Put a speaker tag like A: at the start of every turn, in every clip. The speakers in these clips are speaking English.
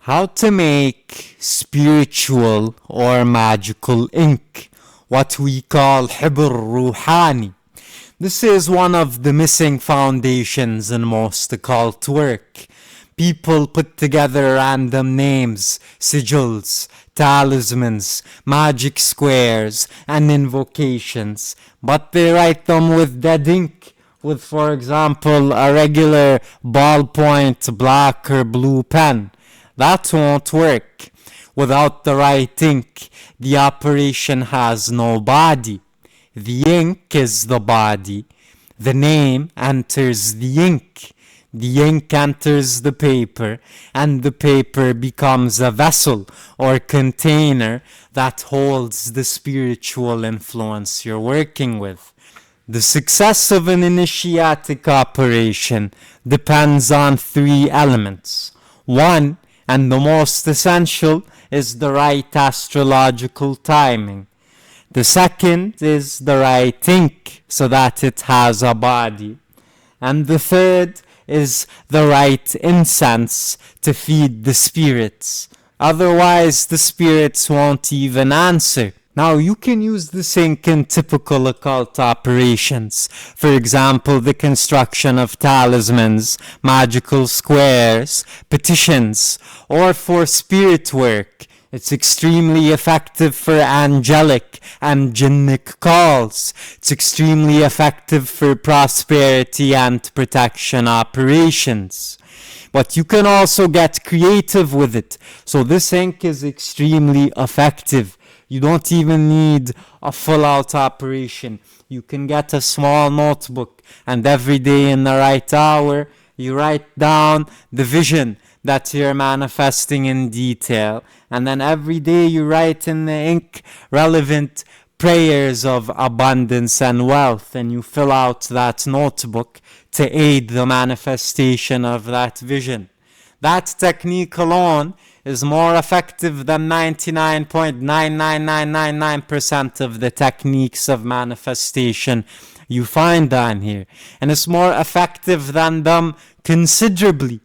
A: How to make spiritual or magical ink, what we call hibr ruhani. This is one of the missing foundations in most occult work. People put together random names, sigils, talismans, magic squares, and invocations, but they write them with dead ink, with, for example, a regular ballpoint black or blue pen. That won't work. Without the right ink, the operation has no body. The ink is the body. The name enters the ink. The ink enters the paper, and the paper becomes a vessel or container that holds the spiritual influence you're working with. The success of an initiatic operation depends on 3 elements. 1, and the most essential, is the right astrological timing. The second is the right ink, so that it has a body. And the third is the right incense to feed the spirits. Otherwise, the spirits won't even answer. Now, you can use this ink in typical occult operations. For example, the construction of talismans, magical squares, petitions, or for spirit work. It's extremely effective for angelic and jinnic calls. It's extremely effective for prosperity and protection operations. But you can also get creative with it. So this ink is extremely effective. You don't even need a full-out operation. You can get a small notebook, and every day in the right hour, you write down the vision that you're manifesting in detail. And then every day you write in the ink relevant prayers of abundance and wealth, and you fill out that notebook to aid the manifestation of that vision. That technique alone is more effective than 99.99999% of the techniques of manifestation you find on here. And it's more effective than them considerably.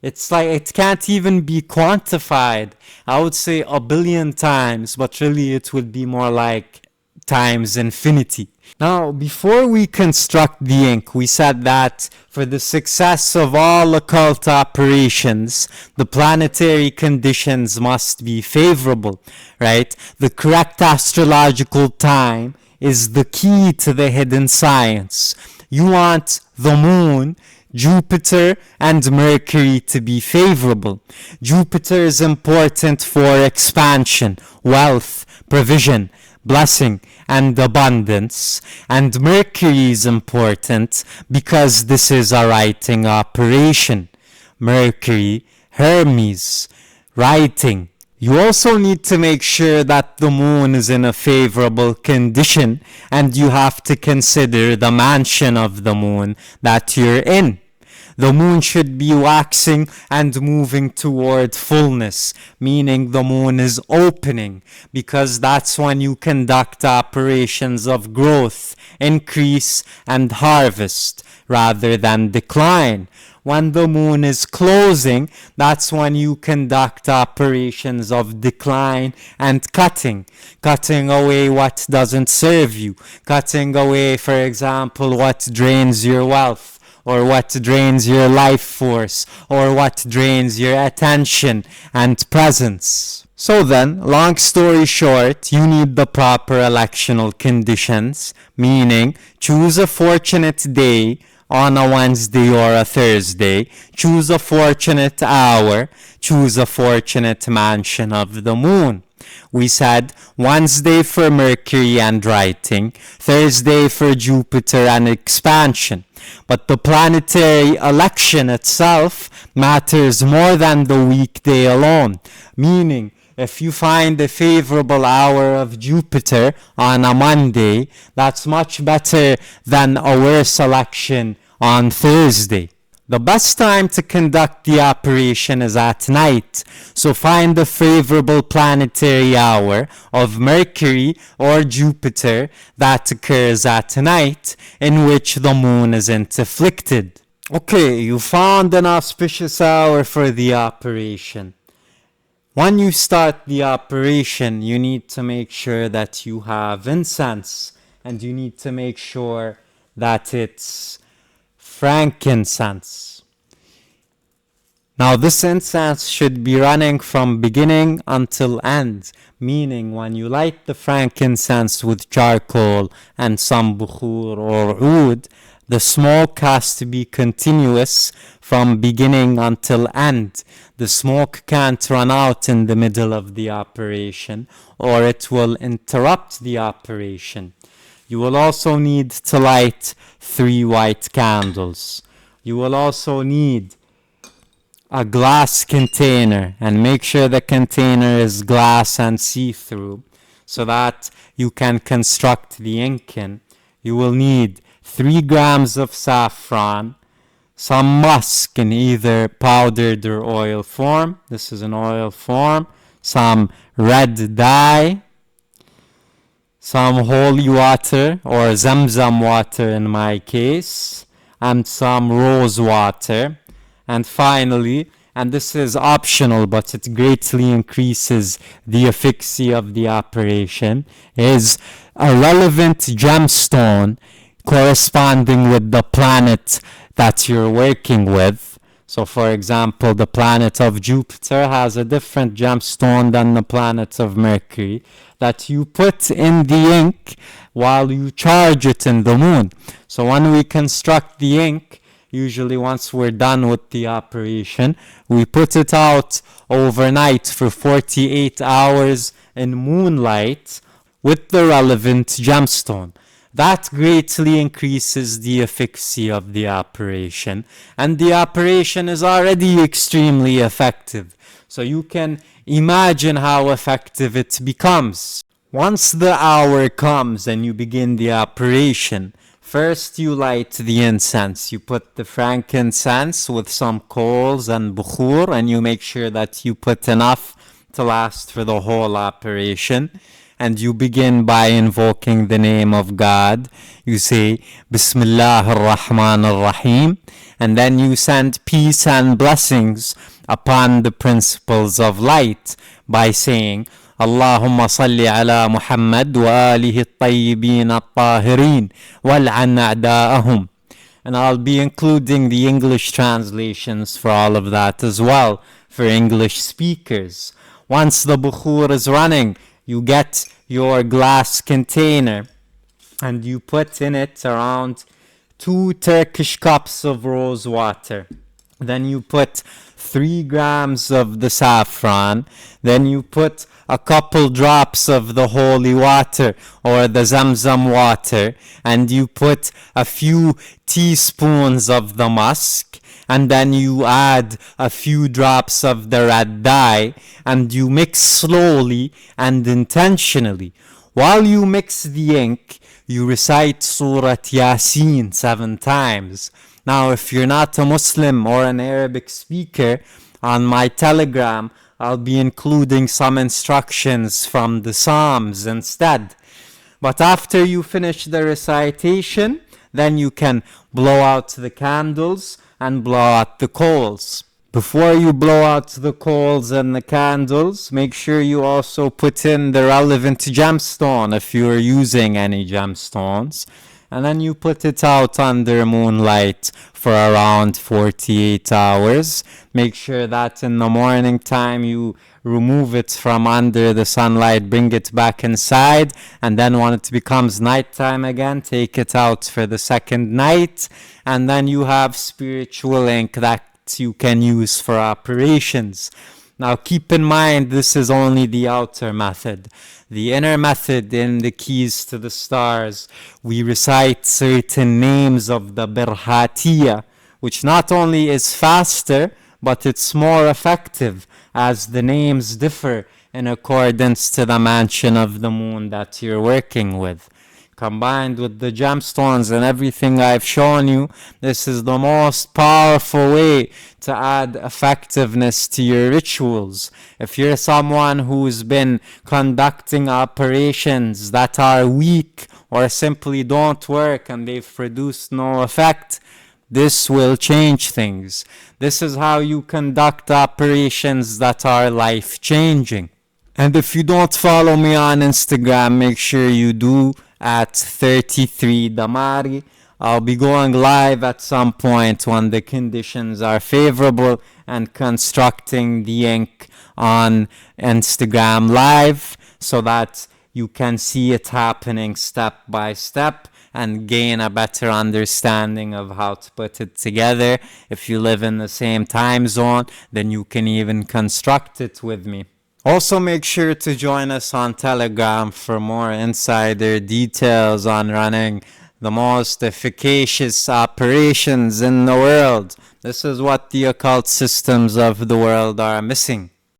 A: It's like it can't even be quantified. I would say 1 billion times, but really it would be more like times infinity. Now, before we construct the ink, we said that for the success of all occult operations, the planetary conditions must be favorable, right? The correct astrological time is the key to the hidden science. You want the moon, Jupiter, and Mercury to be favorable. Jupiter is important for expansion, wealth, provision, blessing, and abundance. And Mercury is important because this is a writing operation. Mercury, Hermes, writing. You also need to make sure that the moon is in a favorable condition, and you have to consider the mansion of the moon that you're in. The moon should be waxing and moving toward fullness, meaning the moon is opening, because that's when you conduct operations of growth, increase, and harvest, rather than decline. When the moon is closing, that's when you conduct operations of decline and cutting away what doesn't serve you, cutting away, for example, what drains your wealth, or what drains your life force, or what drains your attention and presence. So then, long story short, you need the proper electional conditions, meaning choose a fortunate day on a Wednesday or a Thursday, choose a fortunate hour, choose a fortunate mansion of the moon. We said Wednesday for Mercury and writing, Thursday for Jupiter and expansion. But the planetary election itself matters more than the weekday alone. Meaning, if you find a favorable hour of Jupiter on a Monday, that's much better than a worse election on Thursday. The best time to conduct the operation is at night, so find a favorable planetary hour of Mercury or Jupiter that occurs at night, in which the moon isn't afflicted. Okay, you found an auspicious hour for the operation. When you start the operation, you need to make sure that you have incense, and you need to make sure that it's frankincense. Now this incense should be running from beginning until end, meaning when you light the frankincense with charcoal and some bukhur or oud, the smoke has to be continuous from beginning until end. The smoke can't run out in the middle of the operation, or it will interrupt the operation. You will also need to light 3 white candles. You will also need a glass container, and make sure the container is glass and see-through so that you can construct the ink in. You will need 3 grams of saffron, some musk in either powdered or oil form. This is an oil form. Some red dye, some holy water or Zamzam water in my case, and some rose water. And finally, and this is optional but it greatly increases the efficacy of the operation, is a relevant gemstone corresponding with the planet that you're working with. So for example, the planet of Jupiter has a different gemstone than the planet of Mercury that you put in the ink while you charge it in the moon. So when we construct the ink, usually once we're done with the operation, we put it out overnight for 48 hours in moonlight with the relevant gemstone. That greatly increases the efficacy of the operation, and the operation is already extremely effective. So you can imagine how effective it becomes. Once the hour comes and you begin the operation, first you light the incense. You put the frankincense with some coals and bukhur, and you make sure that you put enough to last for the whole operation. And you begin by invoking the name of God. You say Bismillah ar-Rahman ar-Rahim, and then you send peace and blessings upon the principles of light by saying Allahumma salli ala Muhammad wa alihi at-tayyibin at-tahirin wal'an a'da'ahum. And I'll be including the English translations for all of that as well for English speakers. Once the bukhur is running, you get your glass container and you put in it around 2 Turkish cups of rose water. Then you put 3 grams of the saffron. Then you put a couple drops of the holy water or the Zamzam water, and you put a few teaspoons of the musk, and then you add a few drops of the red dye, and you mix slowly and intentionally. While you mix the ink, you recite Sūrat Yā-Sīn 7 times. Now, if you're not a Muslim or an Arabic speaker, on my Telegram, I'll be including some instructions from the Psalms instead. But after you finish the recitation, then you can blow out the candles and blow out the coals. Before you blow out the coals and the candles, make sure you also put in the relevant gemstone if you are using any gemstones. And then you put it out under moonlight for around 48 hours. Make sure that in the morning time you remove it from under the sunlight, bring it back inside, and then when it becomes nighttime again, take it out for the second night, and then you have spiritual ink that you can use for operations. Now keep in mind, this is only the outer method. The inner method, in the keys to the stars, we recite certain names of the Birhatiyya, which not only is faster, but it's more effective, as the names differ in accordance to the mansion of the moon that you're working with. Combined with the gemstones and everything I've shown you, this is the most powerful way to add effectiveness to your rituals. If you're someone who's been conducting operations that are weak or simply don't work and they've produced no effect, This will change things. This is how you conduct operations that are life-changing. And if you don't follow me on Instagram, make sure you do at 33 Damari. I'll be going live at some point when the conditions are favorable and constructing the ink on Instagram Live so that you can see it happening step by step and gain a better understanding of how to put it together. If you live in the same time zone, then you can even construct it with me. Also, make sure to join us on Telegram for more insider details on running the most efficacious operations in the world. This is what the occult systems of the world are missing.